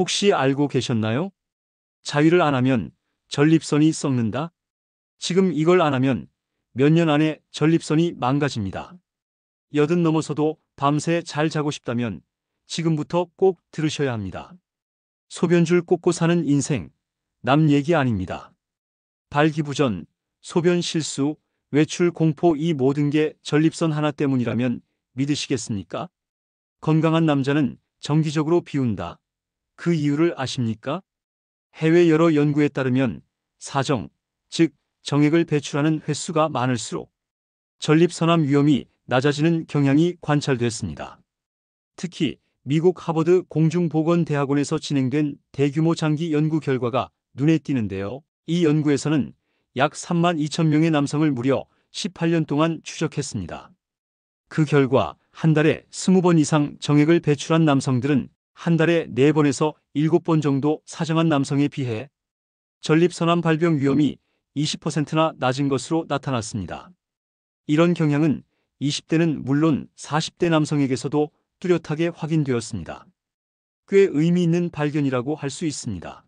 혹시 알고 계셨나요? 자위를 안 하면 전립선이 썩는다? 지금 이걸 안 하면 몇 년 안에 전립선이 망가집니다. 80 넘어서도 밤새 잘 자고 싶다면 지금부터 꼭 들으셔야 합니다. 소변줄 꽂고 사는 인생, 남 얘기 아닙니다. 발기부전, 소변 실수, 외출 공포 이 모든 게 전립선 하나 때문이라면 믿으시겠습니까? 건강한 남자는 정기적으로 비운다. 그 이유를 아십니까? 해외 여러 연구에 따르면 사정, 즉 정액을 배출하는 횟수가 많을수록 전립선암 위험이 낮아지는 경향이 관찰됐습니다. 특히 미국 하버드 공중보건대학원에서 진행된 대규모 장기 연구 결과가 눈에 띄는데요. 이 연구에서는 약 3만 2천 명의 남성을 무려 18년 동안 추적했습니다. 그 결과 한 달에 20번 이상 정액을 배출한 남성들은 한 달에 4번에서 7번 정도 사정한 남성에 비해 전립선암 발병 위험이 20%나 낮은 것으로 나타났습니다. 이런 경향은 20대는 물론 40대 남성에게서도 뚜렷하게 확인되었습니다. 꽤 의미 있는 발견이라고 할 수 있습니다.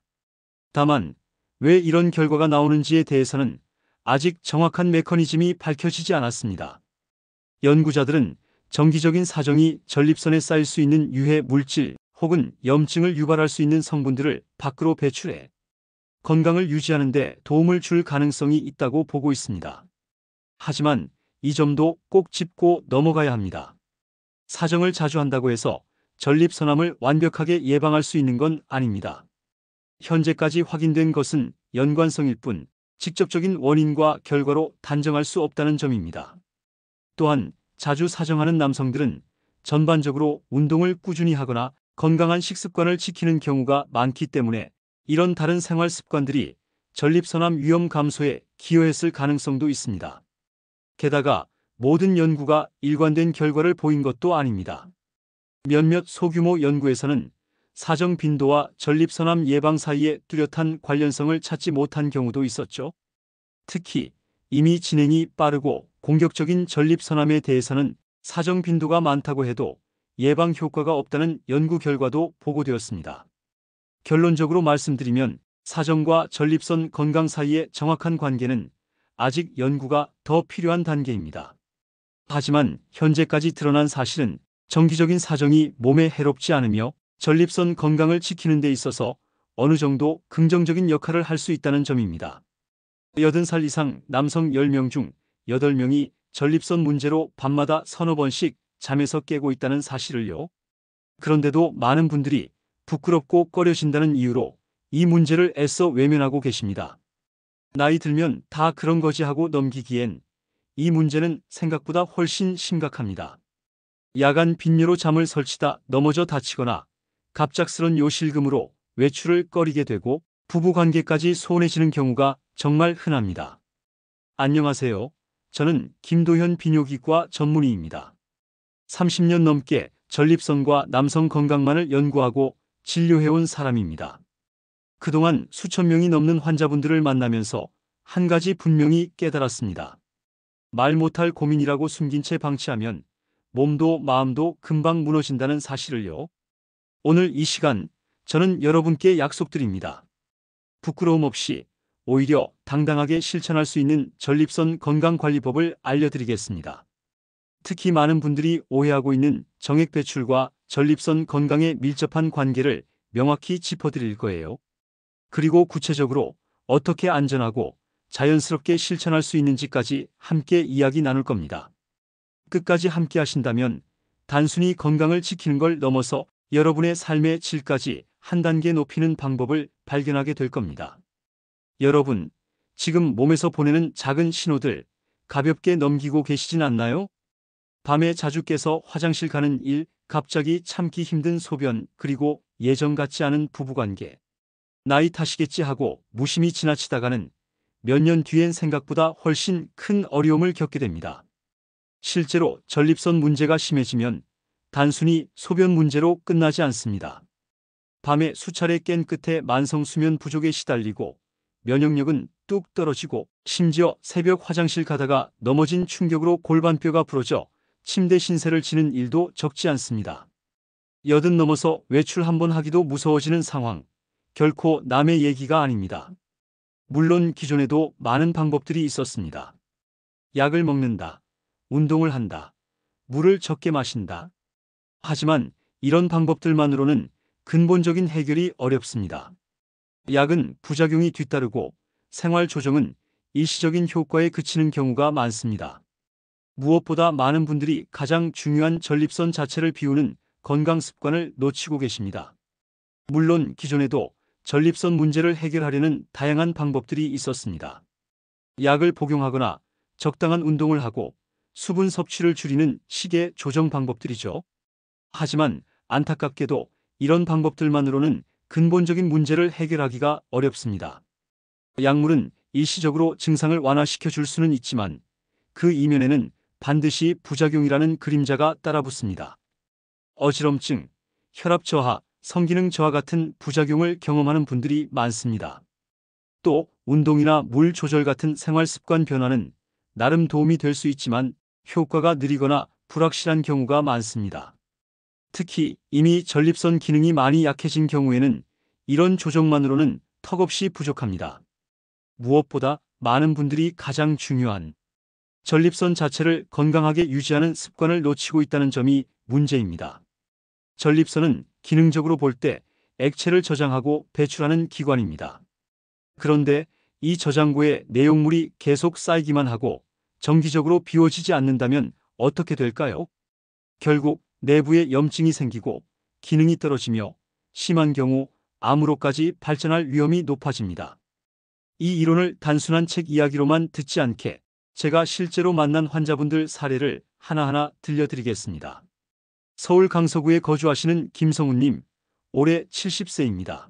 다만 왜 이런 결과가 나오는지에 대해서는 아직 정확한 메커니즘이 밝혀지지 않았습니다. 연구자들은 정기적인 사정이 전립선에 쌓일 수 있는 유해 물질 혹은 염증을 유발할 수 있는 성분들을 밖으로 배출해 건강을 유지하는 데 도움을 줄 가능성이 있다고 보고 있습니다. 하지만 이 점도 꼭 짚고 넘어가야 합니다. 사정을 자주 한다고 해서 전립선암을 완벽하게 예방할 수 있는 건 아닙니다. 현재까지 확인된 것은 연관성일 뿐 직접적인 원인과 결과로 단정할 수 없다는 점입니다. 또한 자주 사정하는 남성들은 전반적으로 운동을 꾸준히 하거나 건강한 식습관을 지키는 경우가 많기 때문에 이런 다른 생활 습관들이 전립선암 위험 감소에 기여했을 가능성도 있습니다. 게다가 모든 연구가 일관된 결과를 보인 것도 아닙니다. 몇몇 소규모 연구에서는 사정 빈도와 전립선암 예방 사이에 뚜렷한 관련성을 찾지 못한 경우도 있었죠. 특히 이미 진행이 빠르고 공격적인 전립선암에 대해서는 사정 빈도가 많다고 해도 예방 효과가 없다는 연구 결과도 보고되었습니다. 결론적으로 말씀드리면 사정과 전립선 건강 사이의 정확한 관계는 아직 연구가 더 필요한 단계입니다. 하지만 현재까지 드러난 사실은 정기적인 사정이 몸에 해롭지 않으며 전립선 건강을 지키는 데 있어서 어느 정도 긍정적인 역할을 할 수 있다는 점입니다. 80살 이상 남성 10명 중 8명이 전립선 문제로 밤마다 서너 번씩 잠에서 깨고 있다는 사실을요. 그런데도 많은 분들이 부끄럽고 꺼려진다는 이유로 이 문제를 애써 외면하고 계십니다. 나이 들면 다 그런 거지 하고 넘기기엔 이 문제는 생각보다 훨씬 심각합니다. 야간 빈뇨로 잠을 설치다 넘어져 다치거나 갑작스런 요실금으로 외출을 꺼리게 되고 부부관계까지 소원해지는 경우가 정말 흔합니다. 안녕하세요. 저는 김도현 비뇨기과 전문의입니다. 30년 넘게 전립선과 남성 건강만을 연구하고 진료해온 사람입니다. 그동안 수천 명이 넘는 환자분들을 만나면서 한 가지 분명히 깨달았습니다. 말 못할 고민이라고 숨긴 채 방치하면 몸도 마음도 금방 무너진다는 사실을요. 오늘 이 시간 저는 여러분께 약속드립니다. 부끄러움 없이 오히려 당당하게 실천할 수 있는 전립선 건강관리법을 알려드리겠습니다. 특히 많은 분들이 오해하고 있는 정액 배출과 전립선 건강에 밀접한 관계를 명확히 짚어드릴 거예요. 그리고 구체적으로 어떻게 안전하고 자연스럽게 실천할 수 있는지까지 함께 이야기 나눌 겁니다. 끝까지 함께 하신다면 단순히 건강을 지키는 걸 넘어서 여러분의 삶의 질까지 한 단계 높이는 방법을 발견하게 될 겁니다. 여러분, 지금 몸에서 보내는 작은 신호들 가볍게 넘기고 계시진 않나요? 밤에 자주 깨서 화장실 가는 일, 갑자기 참기 힘든 소변, 그리고 예전 같지 않은 부부관계. 나이 탓이겠지 하고 무심히 지나치다가는 몇 년 뒤엔 생각보다 훨씬 큰 어려움을 겪게 됩니다. 실제로 전립선 문제가 심해지면 단순히 소변 문제로 끝나지 않습니다. 밤에 수차례 깬 끝에 만성 수면 부족에 시달리고 면역력은 뚝 떨어지고 심지어 새벽 화장실 가다가 넘어진 충격으로 골반뼈가 부러져 침대 신세를 지는 일도 적지 않습니다. 여든 넘어서 외출 한번 하기도 무서워지는 상황. 결코 남의 얘기가 아닙니다. 물론 기존에도 많은 방법들이 있었습니다. 약을 먹는다, 운동을 한다, 물을 적게 마신다. 하지만 이런 방법들만으로는 근본적인 해결이 어렵습니다. 약은 부작용이 뒤따르고 생활 조정은 일시적인 효과에 그치는 경우가 많습니다. 무엇보다 많은 분들이 가장 중요한 전립선 자체를 비우는 건강 습관을 놓치고 계십니다. 물론 기존에도 전립선 문제를 해결하려는 다양한 방법들이 있었습니다. 약을 복용하거나 적당한 운동을 하고 수분 섭취를 줄이는 식의 조정 방법들이죠. 하지만 안타깝게도 이런 방법들만으로는 근본적인 문제를 해결하기가 어렵습니다. 약물은 일시적으로 증상을 완화시켜 줄 수는 있지만 그 이면에는 반드시 부작용이라는 그림자가 따라붙습니다. 어지럼증, 혈압 저하, 성기능 저하 같은 부작용을 경험하는 분들이 많습니다. 또 운동이나 물 조절 같은 생활 습관 변화는 나름 도움이 될 수 있지만 효과가 느리거나 불확실한 경우가 많습니다. 특히 이미 전립선 기능이 많이 약해진 경우에는 이런 조정만으로는 턱없이 부족합니다. 무엇보다 많은 분들이 가장 중요한 전립선 자체를 건강하게 유지하는 습관을 놓치고 있다는 점이 문제입니다. 전립선은 기능적으로 볼 때 액체를 저장하고 배출하는 기관입니다. 그런데 이 저장고에 내용물이 계속 쌓이기만 하고 정기적으로 비워지지 않는다면 어떻게 될까요? 결국 내부에 염증이 생기고 기능이 떨어지며 심한 경우 암으로까지 발전할 위험이 높아집니다. 이 이론을 단순한 책 이야기로만 듣지 않게 제가 실제로 만난 환자분들 사례를 하나하나 들려드리겠습니다. 서울 강서구에 거주하시는 김성훈님, 올해 70세입니다.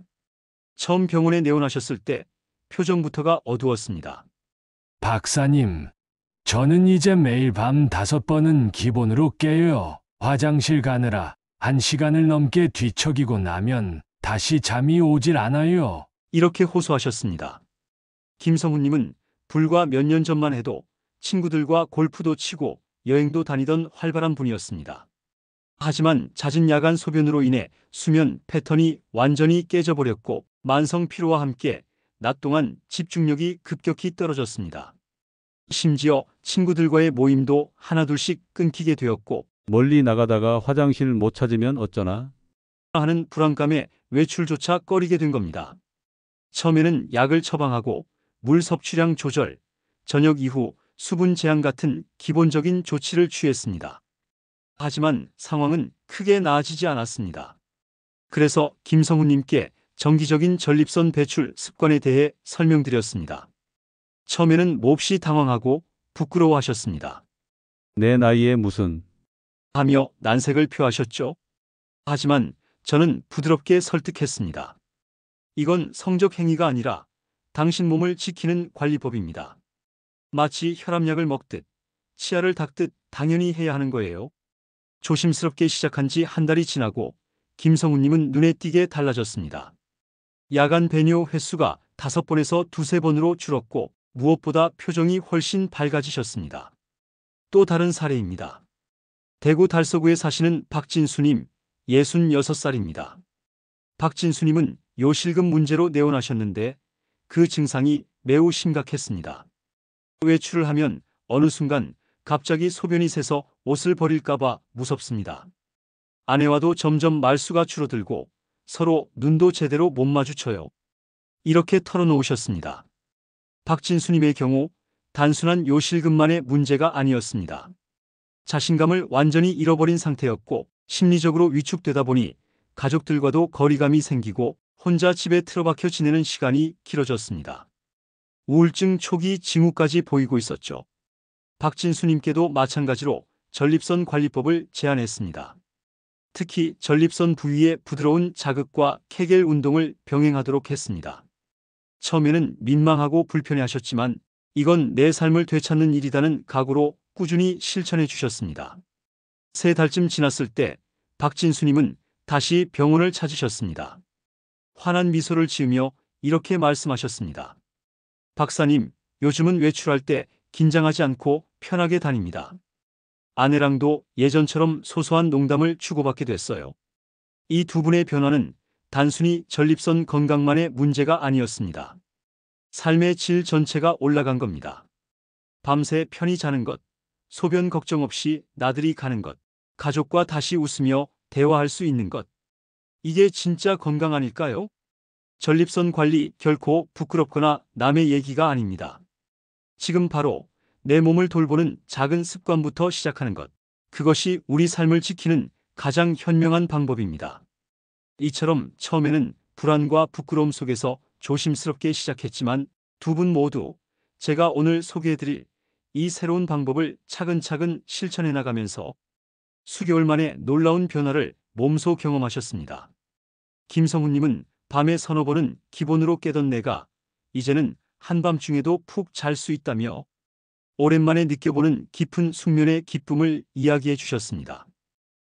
처음 병원에 내원하셨을 때 표정부터가 어두웠습니다. 박사님, 저는 이제 매일 밤 5번은 기본으로 깨요. 화장실 가느라 1시간을 넘게 뒤척이고 나면 다시 잠이 오질 않아요. 이렇게 호소하셨습니다. 김성훈님은 불과 몇 년 전만 해도 친구들과 골프도 치고 여행도 다니던 활발한 분이었습니다. 하지만 잦은 야간 소변으로 인해 수면 패턴이 완전히 깨져버렸고 만성 피로와 함께 낮 동안 집중력이 급격히 떨어졌습니다. 심지어 친구들과의 모임도 하나둘씩 끊기게 되었고 멀리 나가다가 화장실 못 찾으면 어쩌나? 하는 불안감에 외출조차 꺼리게 된 겁니다. 처음에는 약을 처방하고 물 섭취량 조절, 저녁 이후 수분 제한 같은 기본적인 조치를 취했습니다. 하지만 상황은 크게 나아지지 않았습니다. 그래서 김성훈님께 정기적인 전립선 배출 습관에 대해 설명드렸습니다. 처음에는 몹시 당황하고 부끄러워하셨습니다. 내 나이에 무슨? 하며 난색을 표하셨죠. 하지만 저는 부드럽게 설득했습니다. 이건 성적 행위가 아니라 당신 몸을 지키는 관리법입니다. 마치 혈압약을 먹듯 치아를 닦듯 당연히 해야 하는 거예요. 조심스럽게 시작한 지 한 달이 지나고 김성훈님은 눈에 띄게 달라졌습니다. 야간 배뇨 횟수가 5번에서 2~3번으로 줄었고 무엇보다 표정이 훨씬 밝아지셨습니다. 또 다른 사례입니다. 대구 달서구에 사시는 박진수님, 66살입니다. 박진수님은 요실금 문제로 내원하셨는데 그 증상이 매우 심각했습니다. 외출을 하면 어느 순간 갑자기 소변이 새서 옷을 버릴까봐 무섭습니다. 아내와도 점점 말수가 줄어들고 서로 눈도 제대로 못 마주쳐요. 이렇게 털어놓으셨습니다. 박진수님의 경우 단순한 요실금만의 문제가 아니었습니다. 자신감을 완전히 잃어버린 상태였고 심리적으로 위축되다 보니 가족들과도 거리감이 생기고 혼자 집에 틀어박혀 지내는 시간이 길어졌습니다. 우울증 초기 징후까지 보이고 있었죠. 박진수님께도 마찬가지로 전립선 관리법을 제안했습니다. 특히 전립선 부위의 부드러운 자극과 케겔 운동을 병행하도록 했습니다. 처음에는 민망하고 불편해하셨지만 이건 내 삶을 되찾는 일이라는 각오로 꾸준히 실천해 주셨습니다. 3달쯤 지났을 때 박진수님은 다시 병원을 찾으셨습니다. 환한 미소를 지으며 이렇게 말씀하셨습니다. 박사님, 요즘은 외출할 때 긴장하지 않고 편하게 다닙니다. 아내랑도 예전처럼 소소한 농담을 주고받게 됐어요. 이 두 분의 변화는 단순히 전립선 건강만의 문제가 아니었습니다. 삶의 질 전체가 올라간 겁니다. 밤새 편히 자는 것, 소변 걱정 없이 나들이 가는 것, 가족과 다시 웃으며 대화할 수 있는 것. 이게 진짜 건강 아닐까요? 전립선 관리 결코 부끄럽거나 남의 얘기가 아닙니다. 지금 바로 내 몸을 돌보는 작은 습관부터 시작하는 것. 그것이 우리 삶을 지키는 가장 현명한 방법입니다. 이처럼 처음에는 불안과 부끄러움 속에서 조심스럽게 시작했지만 두 분 모두 제가 오늘 소개해드릴 이 새로운 방법을 차근차근 실천해 나가면서 수개월 만에 놀라운 변화를 몸소 경험하셨습니다. 김성훈님은 밤에 서너 번은 기본으로 깨던 내가 이제는 한밤중에도 푹 잘 수 있다며 오랜만에 느껴보는 깊은 숙면의 기쁨을 이야기해 주셨습니다.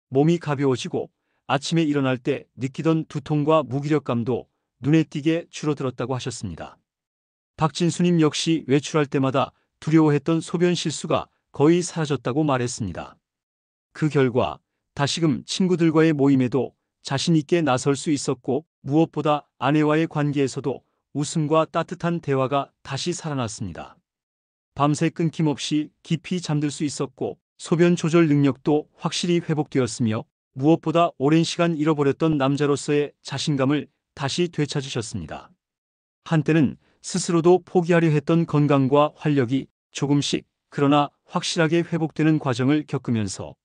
몸이 가벼워지고 아침에 일어날 때 느끼던 두통과 무기력감도 눈에 띄게 줄어들었다고 하셨습니다. 박진수님 역시 외출할 때마다 두려워했던 소변 실수가 거의 사라졌다고 말했습니다. 그 결과 다시금 친구들과의 모임에도 자신 있게 나설 수 있었고 무엇보다 아내와의 관계에서도 웃음과 따뜻한 대화가 다시 살아났습니다. 밤새 끊김없이 깊이 잠들 수 있었고 소변 조절 능력도 확실히 회복되었으며 무엇보다 오랜 시간 잃어버렸던 남자로서의 자신감을 다시 되찾으셨습니다. 한때는 스스로도 포기하려 했던 건강과 활력이 조금씩 그러나 확실하게 회복되는 과정을 겪으면서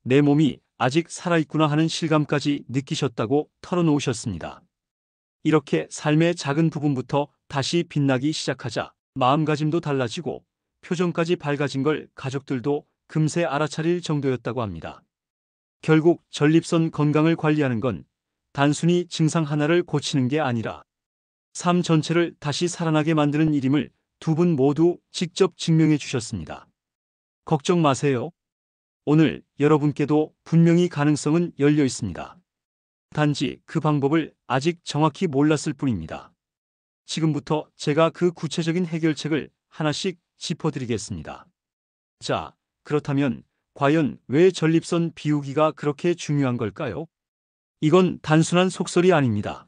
내 몸이 아직 살아있구나 하는 실감까지 느끼셨다고 털어놓으셨습니다. 이렇게 삶의 작은 부분부터 다시 빛나기 시작하자 마음가짐도 달라지고 표정까지 밝아진 걸 가족들도 금세 알아차릴 정도였다고 합니다. 결국 전립선 건강을 관리하는 건 단순히 증상 하나를 고치는 게 아니라 삶 전체를 다시 살아나게 만드는 일임을 두 분 모두 직접 증명해 주셨습니다. 걱정 마세요. 오늘 여러분께도 분명히 가능성은 열려 있습니다. 단지 그 방법을 아직 정확히 몰랐을 뿐입니다. 지금부터 제가 그 구체적인 해결책을 하나씩 짚어드리겠습니다. 자, 그렇다면 과연 왜 전립선 비우기가 그렇게 중요한 걸까요? 이건 단순한 속설이 아닙니다.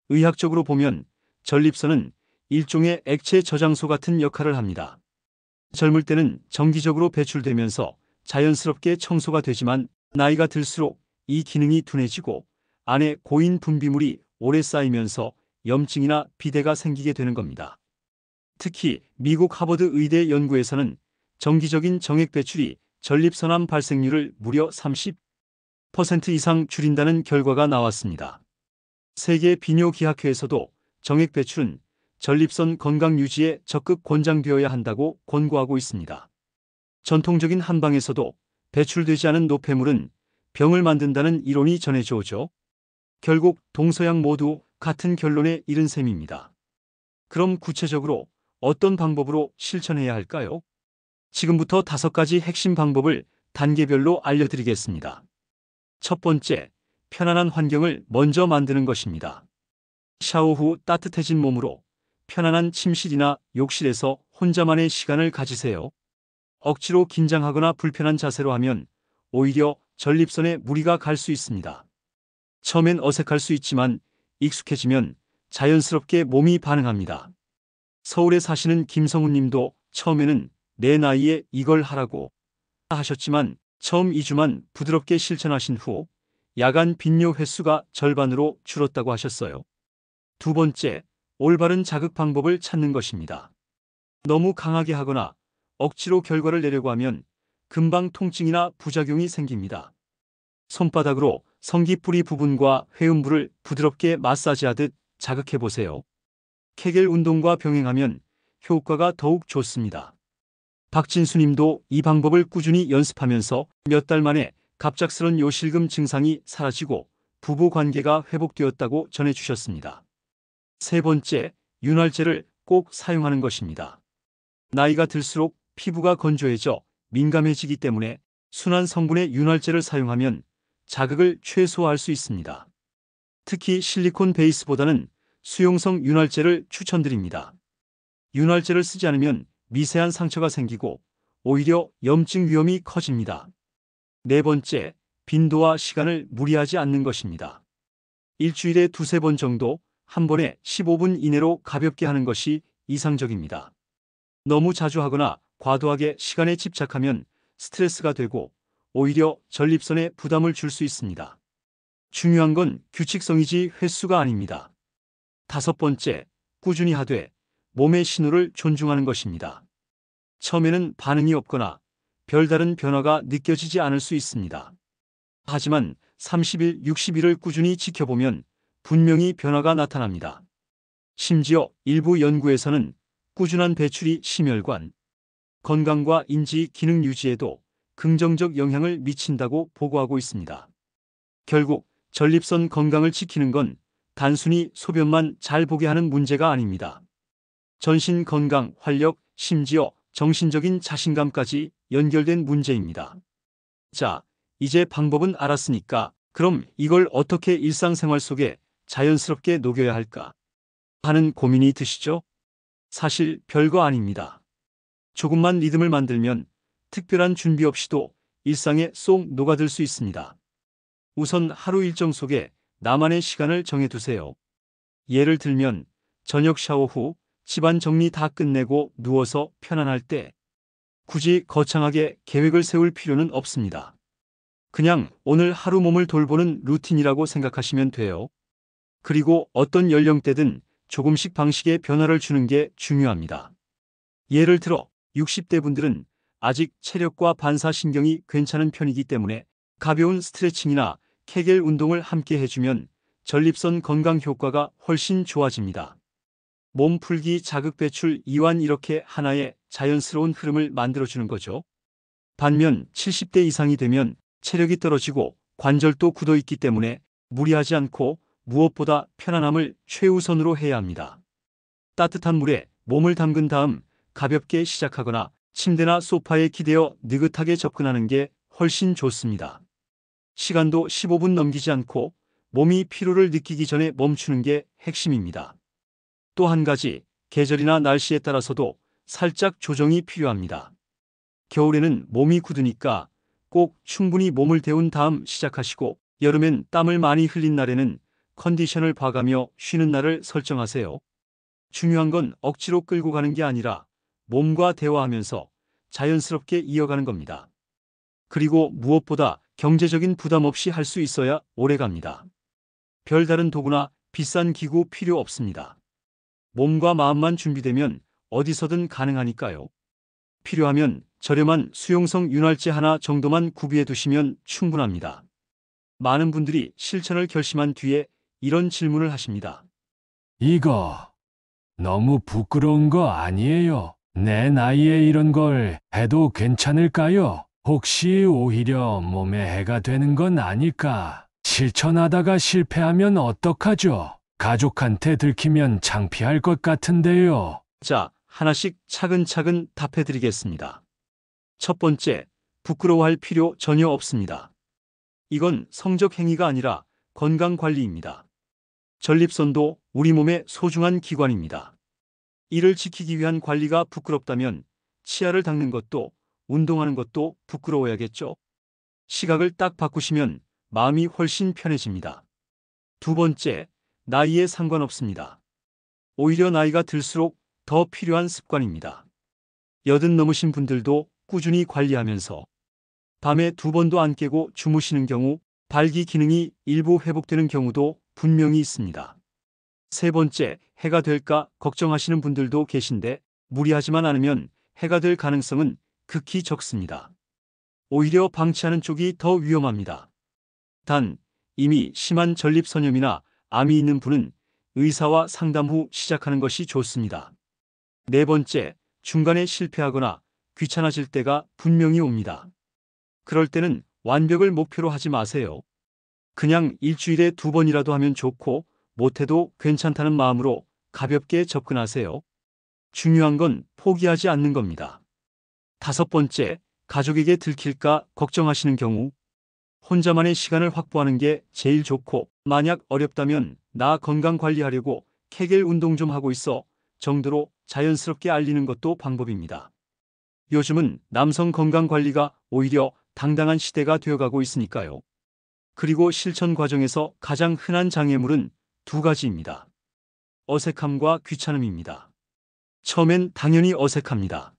의학적으로 보면 전립선은 일종의 액체 저장소 같은 역할을 합니다. 젊을 때는 정기적으로 배출되면서 자연스럽게 청소가 되지만 나이가 들수록 이 기능이 둔해지고 안에 고인 분비물이 오래 쌓이면서 염증이나 비대가 생기게 되는 겁니다. 특히 미국 하버드 의대 연구에서는 정기적인 정액 배출이 전립선암 발생률을 무려 30% 이상 줄인다는 결과가 나왔습니다. 세계 비뇨기학회에서도 정액 배출은 전립선 건강 유지에 적극 권장되어야 한다고 권고하고 있습니다. 전통적인 한방에서도 배출되지 않은 노폐물은 병을 만든다는 이론이 전해져 오죠. 결국 동서양 모두 같은 결론에 이른 셈입니다. 그럼 구체적으로 어떤 방법으로 실천해야 할까요? 지금부터 5가지 핵심 방법을 단계별로 알려드리겠습니다. 첫 번째, 편안한 환경을 먼저 만드는 것입니다. 샤워 후 따뜻해진 몸으로 편안한 침실이나 욕실에서 혼자만의 시간을 가지세요. 억지로 긴장하거나 불편한 자세로 하면 오히려 전립선에 무리가 갈 수 있습니다. 처음엔 어색할 수 있지만 익숙해지면 자연스럽게 몸이 반응합니다. 서울에 사시는 김성훈 님도 처음에는 내 나이에 이걸 하라고 하셨지만 처음 2주만 부드럽게 실천하신 후 야간 빈뇨 횟수가 절반으로 줄었다고 하셨어요. 두 번째, 올바른 자극 방법을 찾는 것입니다. 너무 강하게 하거나 억지로 결과를 내려고 하면 금방 통증이나 부작용이 생깁니다. 손바닥으로 성기뿌리 부분과 회음부를 부드럽게 마사지하듯 자극해 보세요. 케겔 운동과 병행하면 효과가 더욱 좋습니다. 박진수 님도 이 방법을 꾸준히 연습하면서 몇 달 만에 갑작스런 요실금 증상이 사라지고 부부 관계가 회복되었다고 전해주셨습니다. 세 번째, 윤활제를 꼭 사용하는 것입니다. 나이가 들수록 피부가 건조해져 민감해지기 때문에 순한 성분의 윤활제를 사용하면 자극을 최소화할 수 있습니다. 특히 실리콘 베이스보다는 수용성 윤활제를 추천드립니다. 윤활제를 쓰지 않으면 미세한 상처가 생기고 오히려 염증 위험이 커집니다. 네 번째, 빈도와 시간을 무리하지 않는 것입니다. 일주일에 두세 번 정도 한 번에 15분 이내로 가볍게 하는 것이 이상적입니다. 너무 자주 하거나 과도하게 시간에 집착하면 스트레스가 되고 오히려 전립선에 부담을 줄 수 있습니다. 중요한 건 규칙성이지 횟수가 아닙니다. 다섯 번째, 꾸준히 하되 몸의 신호를 존중하는 것입니다. 처음에는 반응이 없거나 별다른 변화가 느껴지지 않을 수 있습니다. 하지만 30일, 60일을 꾸준히 지켜보면 분명히 변화가 나타납니다. 심지어 일부 연구에서는 꾸준한 배출이 심혈관, 건강과 인지 기능 유지에도 긍정적 영향을 미친다고 보고하고 있습니다. 결국 전립선 건강을 지키는 건 단순히 소변만 잘 보게 하는 문제가 아닙니다. 전신 건강, 활력, 심지어 정신적인 자신감까지 연결된 문제입니다. 자, 이제 방법은 알았으니까 그럼 이걸 어떻게 일상생활 속에 자연스럽게 녹여야 할까 하는 고민이 드시죠? 사실 별거 아닙니다. 조금만 리듬을 만들면 특별한 준비 없이도 일상에 쏙 녹아들 수 있습니다. 우선 하루 일정 속에 나만의 시간을 정해두세요. 예를 들면 저녁 샤워 후 집안 정리 다 끝내고 누워서 편안할 때 굳이 거창하게 계획을 세울 필요는 없습니다. 그냥 오늘 하루 몸을 돌보는 루틴이라고 생각하시면 돼요. 그리고 어떤 연령대든 조금씩 방식의 변화를 주는 게 중요합니다. 예를 들어 60대 분들은 아직 체력과 반사신경이 괜찮은 편이기 때문에 가벼운 스트레칭이나 케겔 운동을 함께 해주면 전립선 건강 효과가 훨씬 좋아집니다. 몸 풀기, 자극 배출, 이완 이렇게 하나의 자연스러운 흐름을 만들어주는 거죠. 반면 70대 이상이 되면 체력이 떨어지고 관절도 굳어 있기 때문에 무리하지 않고 무엇보다 편안함을 최우선으로 해야 합니다. 따뜻한 물에 몸을 담근 다음 가볍게 시작하거나 침대나 소파에 기대어 느긋하게 접근하는 게 훨씬 좋습니다. 시간도 15분 넘기지 않고 몸이 피로를 느끼기 전에 멈추는 게 핵심입니다. 또 한 가지, 계절이나 날씨에 따라서도 살짝 조정이 필요합니다. 겨울에는 몸이 굳으니까 꼭 충분히 몸을 데운 다음 시작하시고 여름엔 땀을 많이 흘린 날에는 컨디션을 봐가며 쉬는 날을 설정하세요. 중요한 건 억지로 끌고 가는 게 아니라 몸과 대화하면서 자연스럽게 이어가는 겁니다. 그리고 무엇보다 경제적인 부담 없이 할 수 있어야 오래 갑니다. 별다른 도구나 비싼 기구 필요 없습니다. 몸과 마음만 준비되면 어디서든 가능하니까요. 필요하면 저렴한 수용성 윤활제 하나 정도만 구비해 두시면 충분합니다. 많은 분들이 실천을 결심한 뒤에 이런 질문을 하십니다. 이거 너무 부끄러운 거 아니에요? 내 나이에 이런 걸 해도 괜찮을까요? 혹시 오히려 몸에 해가 되는 건 아닐까? 실천하다가 실패하면 어떡하죠? 가족한테 들키면 창피할 것 같은데요. 자, 하나씩 차근차근 답해드리겠습니다. 첫 번째, 부끄러워할 필요 전혀 없습니다. 이건 성적 행위가 아니라 건강관리입니다. 전립선도 우리 몸의 소중한 기관입니다. 이를 지키기 위한 관리가 부끄럽다면 치아를 닦는 것도 운동하는 것도 부끄러워야겠죠. 시각을 딱 바꾸시면 마음이 훨씬 편해집니다. 두 번째, 나이에 상관없습니다. 오히려 나이가 들수록 더 필요한 습관입니다. 80 넘으신 분들도 꾸준히 관리하면서 밤에 2번도 안 깨고 주무시는 경우 발기 기능이 일부 회복되는 경우도 분명히 있습니다. 세 번째, 해가 될까 걱정하시는 분들도 계신데 무리하지만 않으면 해가 될 가능성은 극히 적습니다. 오히려 방치하는 쪽이 더 위험합니다. 단, 이미 심한 전립선염이나 암이 있는 분은 의사와 상담 후 시작하는 것이 좋습니다. 네 번째, 중간에 실패하거나 귀찮아질 때가 분명히 옵니다. 그럴 때는 완벽을 목표로 하지 마세요. 그냥 일주일에 2번이라도 하면 좋고 못해도 괜찮다는 마음으로 가볍게 접근하세요. 중요한 건 포기하지 않는 겁니다. 다섯 번째, 가족에게 들킬까 걱정하시는 경우 혼자만의 시간을 확보하는 게 제일 좋고 만약 어렵다면 나 건강 관리하려고 케겔 운동 좀 하고 있어 정도로 자연스럽게 알리는 것도 방법입니다. 요즘은 남성 건강 관리가 오히려 당당한 시대가 되어가고 있으니까요. 그리고 실천 과정에서 가장 흔한 장애물은 두 가지입니다. 어색함과 귀찮음입니다. 처음엔 당연히 어색합니다.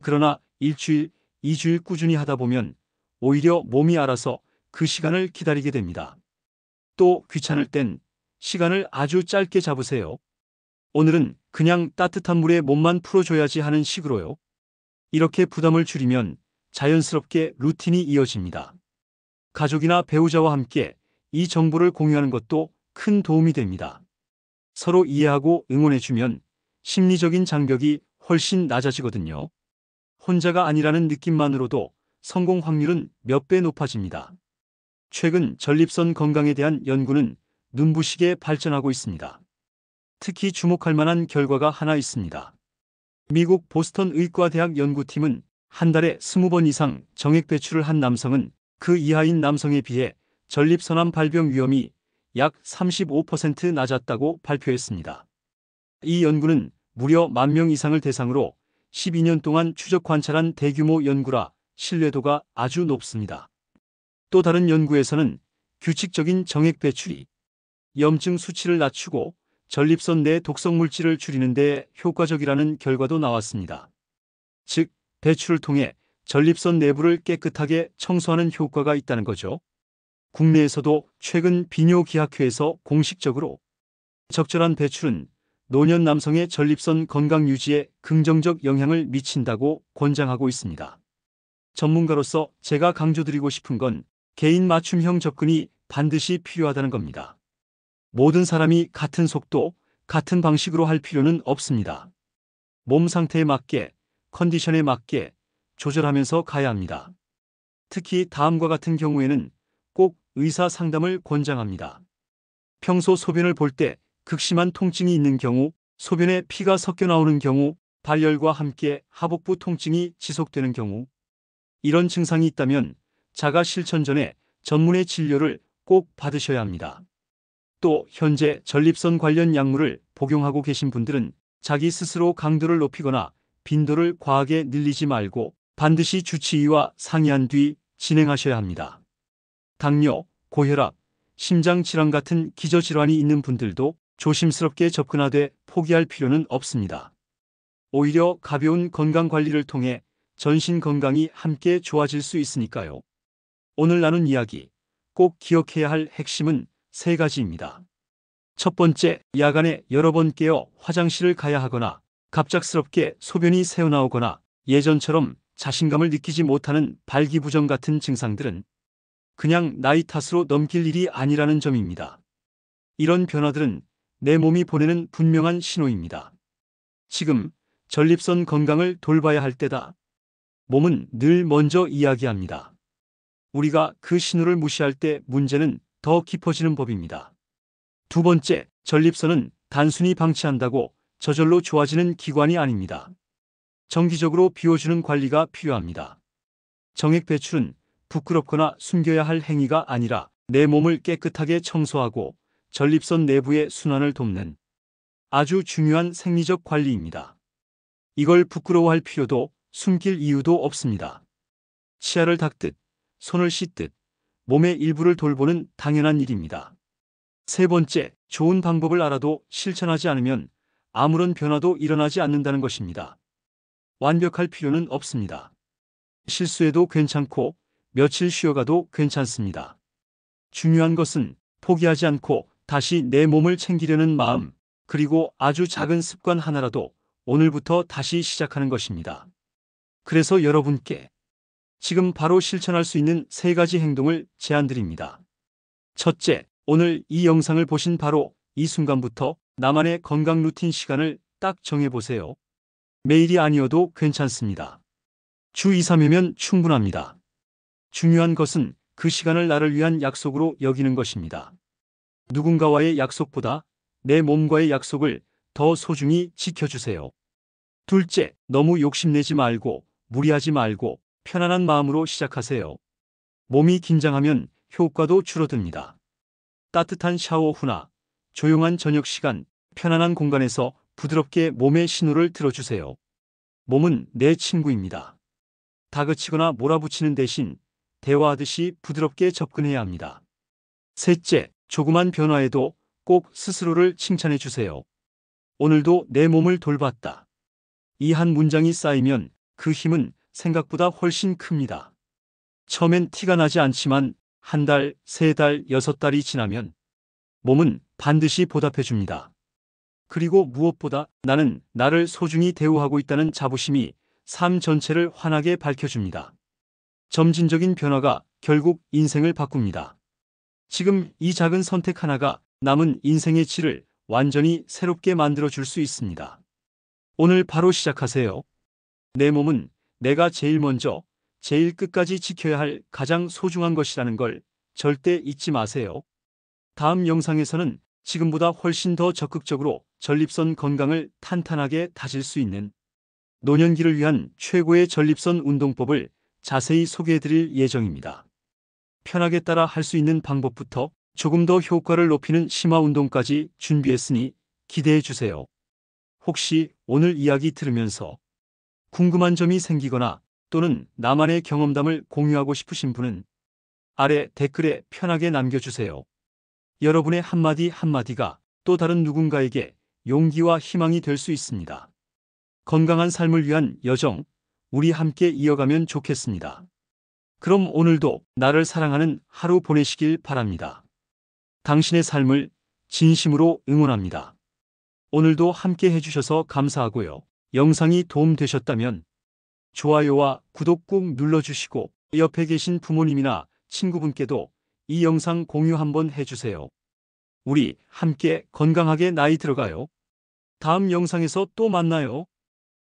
그러나 일주일, 2주일 꾸준히 하다 보면 오히려 몸이 알아서 그 시간을 기다리게 됩니다. 또 귀찮을 땐 시간을 아주 짧게 잡으세요. 오늘은 그냥 따뜻한 물에 몸만 풀어줘야지 하는 식으로요. 이렇게 부담을 줄이면 자연스럽게 루틴이 이어집니다. 가족이나 배우자와 함께 이 정보를 공유하는 것도 큰 도움이 됩니다. 서로 이해하고 응원해주면 심리적인 장벽이 훨씬 낮아지거든요. 혼자가 아니라는 느낌만으로도 성공 확률은 몇 배 높아집니다. 최근 전립선 건강에 대한 연구는 눈부시게 발전하고 있습니다. 특히 주목할 만한 결과가 하나 있습니다. 미국 보스턴 의과대학 연구팀은 한 달에 20번 이상 정액 배출을 한 남성은 그 이하인 남성에 비해 전립선암 발병 위험이 약 35% 낮았다고 발표했습니다. 이 연구는 무려 10,000명 이상을 대상으로 12년 동안 추적 관찰한 대규모 연구라 신뢰도가 아주 높습니다. 또 다른 연구에서는 규칙적인 정액 배출이 염증 수치를 낮추고 전립선 내 독성 물질을 줄이는 데 효과적이라는 결과도 나왔습니다. 즉, 배출을 통해 전립선 내부를 깨끗하게 청소하는 효과가 있다는 거죠. 국내에서도 최근 비뇨기학회에서 공식적으로 적절한 배출은 노년 남성의 전립선 건강 유지에 긍정적 영향을 미친다고 권장하고 있습니다. 전문가로서 제가 강조드리고 싶은 건 개인 맞춤형 접근이 반드시 필요하다는 겁니다. 모든 사람이 같은 속도, 같은 방식으로 할 필요는 없습니다. 몸 상태에 맞게, 컨디션에 맞게 조절하면서 가야 합니다. 특히 다음과 같은 경우에는 꼭 의사 상담을 권장합니다. 평소 소변을 볼 때 극심한 통증이 있는 경우, 소변에 피가 섞여 나오는 경우, 발열과 함께 하복부 통증이 지속되는 경우, 이런 증상이 있다면 자가 실천 전에 전문의 진료를 꼭 받으셔야 합니다. 또 현재 전립선 관련 약물을 복용하고 계신 분들은 자기 스스로 강도를 높이거나 빈도를 과하게 늘리지 말고 반드시 주치의와 상의한 뒤 진행하셔야 합니다. 당뇨, 고혈압, 심장질환 같은 기저질환이 있는 분들도 조심스럽게 접근하되 포기할 필요는 없습니다. 오히려 가벼운 건강관리를 통해 전신 건강이 함께 좋아질 수 있으니까요. 오늘 나눈 이야기, 꼭 기억해야 할 핵심은 3가지입니다. 첫 번째, 야간에 여러 번 깨어 화장실을 가야 하거나 갑작스럽게 소변이 새어나오거나 예전처럼 자신감을 느끼지 못하는 발기부전 같은 증상들은 그냥 나이 탓으로 넘길 일이 아니라는 점입니다. 이런 변화들은 내 몸이 보내는 분명한 신호입니다. 지금 전립선 건강을 돌봐야 할 때다. 몸은 늘 먼저 이야기합니다. 우리가 그 신호를 무시할 때 문제는 더 깊어지는 법입니다. 두 번째, 전립선은 단순히 방치한다고 저절로 좋아지는 기관이 아닙니다. 정기적으로 비워주는 관리가 필요합니다. 정액 배출은 부끄럽거나 숨겨야 할 행위가 아니라 내 몸을 깨끗하게 청소하고 전립선 내부의 순환을 돕는 아주 중요한 생리적 관리입니다. 이걸 부끄러워할 필요도 숨길 이유도 없습니다. 치아를 닦듯, 손을 씻듯 몸의 일부를 돌보는 당연한 일입니다. 세 번째, 좋은 방법을 알아도 실천하지 않으면 아무런 변화도 일어나지 않는다는 것입니다. 완벽할 필요는 없습니다. 실수해도 괜찮고 며칠 쉬어가도 괜찮습니다. 중요한 것은 포기하지 않고 다시 내 몸을 챙기려는 마음, 그리고 아주 작은 습관 하나라도 오늘부터 다시 시작하는 것입니다. 그래서 여러분께 지금 바로 실천할 수 있는 3가지 행동을 제안드립니다. 첫째, 오늘 이 영상을 보신 바로 이 순간부터 나만의 건강 루틴 시간을 딱 정해보세요. 매일이 아니어도 괜찮습니다. 주 2, 3회면 충분합니다. 중요한 것은 그 시간을 나를 위한 약속으로 여기는 것입니다. 누군가와의 약속보다 내 몸과의 약속을 더 소중히 지켜주세요. 둘째, 너무 욕심내지 말고 무리하지 말고 편안한 마음으로 시작하세요. 몸이 긴장하면 효과도 줄어듭니다. 따뜻한 샤워 후나 조용한 저녁 시간, 편안한 공간에서 부드럽게 몸의 신호를 들어주세요. 몸은 내 친구입니다. 다그치거나 몰아붙이는 대신 대화하듯이 부드럽게 접근해야 합니다. 셋째, 조그만 변화에도 꼭 스스로를 칭찬해 주세요. 오늘도 내 몸을 돌봤다. 이 한 문장이 쌓이면 그 힘은 생각보다 훨씬 큽니다. 처음엔 티가 나지 않지만 한 달, 세 달, 여섯 달이 지나면 몸은 반드시 보답해 줍니다. 그리고 무엇보다 나는 나를 소중히 대우하고 있다는 자부심이 삶 전체를 환하게 밝혀줍니다. 점진적인 변화가 결국 인생을 바꿉니다. 지금 이 작은 선택 하나가 남은 인생의 질을 완전히 새롭게 만들어 줄 수 있습니다. 오늘 바로 시작하세요. 내 몸은 내가 제일 먼저, 제일 끝까지 지켜야 할 가장 소중한 것이라는 걸 절대 잊지 마세요. 다음 영상에서는 지금보다 훨씬 더 적극적으로 전립선 건강을 탄탄하게 다질 수 있는 노년기를 위한 최고의 전립선 운동법을 자세히 소개해 드릴 예정입니다. 편하게 따라 할 수 있는 방법부터 조금 더 효과를 높이는 심화 운동까지 준비했으니 기대해 주세요. 혹시 오늘 이야기 들으면서 궁금한 점이 생기거나 또는 나만의 경험담을 공유하고 싶으신 분은 아래 댓글에 편하게 남겨주세요. 여러분의 한마디 한마디가 또 다른 누군가에게 용기와 희망이 될 수 있습니다. 건강한 삶을 위한 여정, 우리 함께 이어가면 좋겠습니다. 그럼 오늘도 나를 사랑하는 하루 보내시길 바랍니다. 당신의 삶을 진심으로 응원합니다. 오늘도 함께 해주셔서 감사하고요. 영상이 도움되셨다면 좋아요와 구독 꾹 눌러주시고 옆에 계신 부모님이나 친구분께도 이 영상 공유 한번 해주세요. 우리 함께 건강하게 나이 들어가요. 다음 영상에서 또 만나요.